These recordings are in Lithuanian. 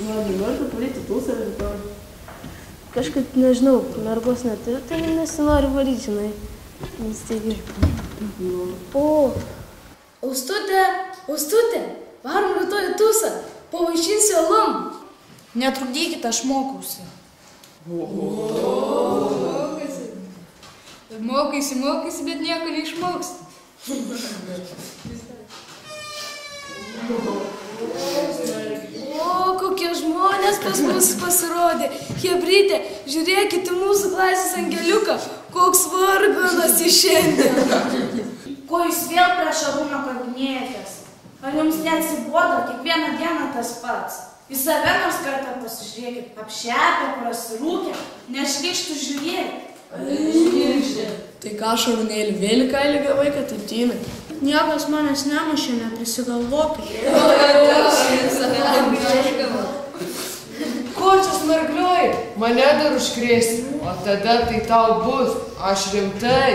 Noriu padaryti tūsą rytoj. Kažkaip nežinau, mergos neturiu, tai nesinori varyti, žinai. Vis taigi. Austutė, varom rytoj į tūsą, pavaišinsiu alum. Netrukdykite, aš mokausi. Mokaisi, bet nieko neišmoksti. O, kokie žmonės pas mus pasirodė. Hebrytė, žiūrėkite mūsų klasės angeliuką, koks varganas į šiandien. Ko jūs vėl prie Šarūno kabinėjatės? Ar jums neatsibodo kiekvieną dieną tas pats? Į save nors kartą pasižiūrėkit, apšepę, prasirūkę, nešlykštų žiūrėti. Tai ką, Šarūnėlį, vėl į kailį gavai, kad taip tymi? Niekas manęs nemušė, neprisigalvokit. Ko čia smergliuoji? Mane dar užkrėsi, o tada tai tau bus, aš rimtai.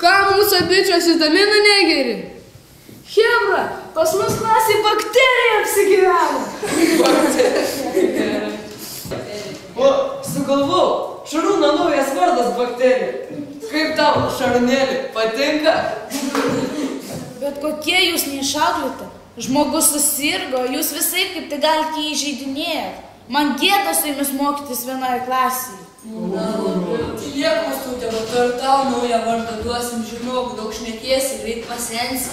Ką mūsų bičios vitamina negeri? Hebra, pas mus klasėje bakterija apsigyveno. O, sugalvau, Šarūno naujas vardas bakterija. Kaip tau, Šarūnėlį, patinka? Bet kokie jūs neišauklėte? Žmogus susirgo, jūs visai kaip tai galite jį įžeidinėti. Man gėda su jumis mokytis vienoje klasėje. Liek Mastutė, bet ar tau naują vardą duosim, žinok, daug šnekėsi, greit pasensi.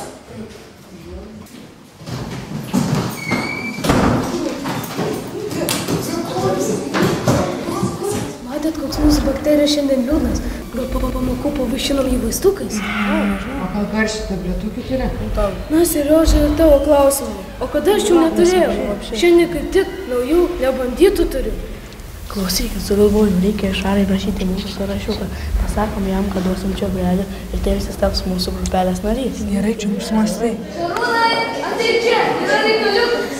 Matėt, koks mūsų bakterija šiandien liūdnas. Gal po pamokų pavaišinom jį vaistukais? O gal karščių tabletukų turi? Na, Serioža, ir tavo klausimai. O kada aš jų neturėjau? Šiandien kaip tik naujų nebandytų turiu. Klausykit, sugalvojom, reikia Šarai rašyti mūsų sąrašiuką. Pasakom jam, kad duosim čiobrelį ir tai visi taps mūsų grupelės narys. Gerai, čia užsmastai. Šarūnai, ateik čia, yra reikaliukas.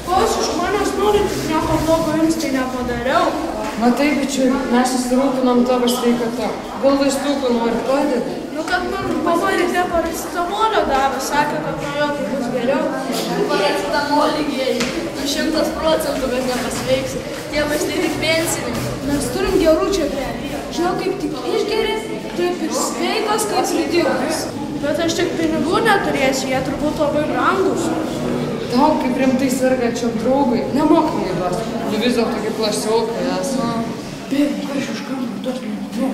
Ko aš iš manęs noriu, nieko blogo jums tai nepadariau. Matai, bičiuli, mes susirūpinom tavo sveikata. Gal vaistukų nori padėti? Nu, kad man mama ryte paracetamolio davė, sakė, kad nuo jo tai bus geriau. Paracetamolį gėri. 100%, bet nepasveiksi. Tie vaistai tik pensininkai. Mes turim gerų čiobrelių. Žinau, kaip tik išgeri, taip ir sveikas, kaip ridikas. Bet aš tik pinigų neturėsiu, jie turbūt labai brangus. Tau, kaip rimtai sergančiam draugui, nemokamai duos. Tu vis dėlto kaip klasiokai esi. Bėg, aš iš kampo duos pinigų.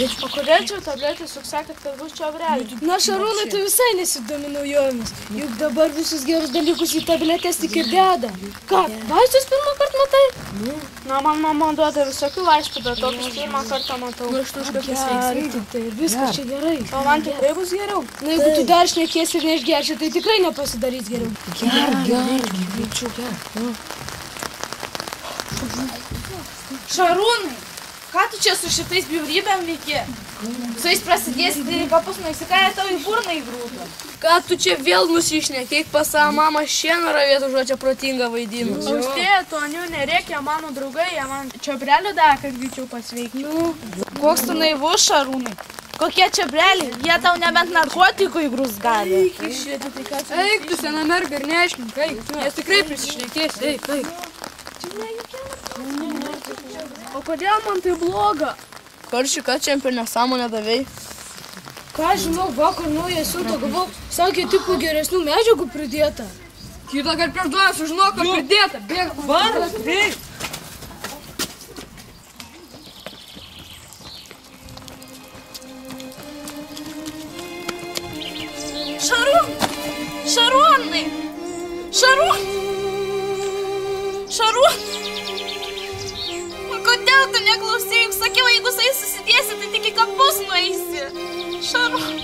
O kodėl čia tabletės, juk sakėt, kad bus čiobreliai? Na, Šarūnai, tu visai nesidomi naujomis. Juk dabar visus gerus dalykus į tabletės tik ir deda. Ką, vaistus pirmą kartą matai? Na, man mama duoda visokių vaistų, bet tokius pirmą kartą matau. Na, aš kažkas veiksmai. Tai viskas čia gerai. O man tikrai bus geriau? Na, jeigu tu dar šnekėsi ir neišgersi, tai tikrai nepasidarys geriau. Šarūnai, ką tu čia su šitais bjaurybėm veiki? Su jais prasidėsi, tai kapus nuįsikaja tau į burną įgrūdo. Ką tu čia vėl nusišnekėk pas savo mamą šieno ravėtų žodžią protingą vaidinus? Austėja, tu anių nereikia, mano draugai, jie man čiobrelių davė, kad greičiau pasveikčiau. Koks tu naivus, Šarūnai? Kokie čiobreliai? Jie tau nebent narkotikų įgrūs gali. Eik, tu sena merga ir neaiškink, eik. Nes tikrai prisišnekėsi, eik. O kodėl man tai bloga? Karšiu, kad čia per nesąmonę davei? Ką žinau, vakar naują siuntą gavau, sakė, tik po geresnių medžiagų pridėta. Kitą kart prieš duoną sužinok, kad pridėta. Bėg, varas, bėg. Šarūnai! Kodėl tu neklausai, juk sakiau, jeigu su jais susidėsi, tai tik į kapus nueisi. Šarūnai.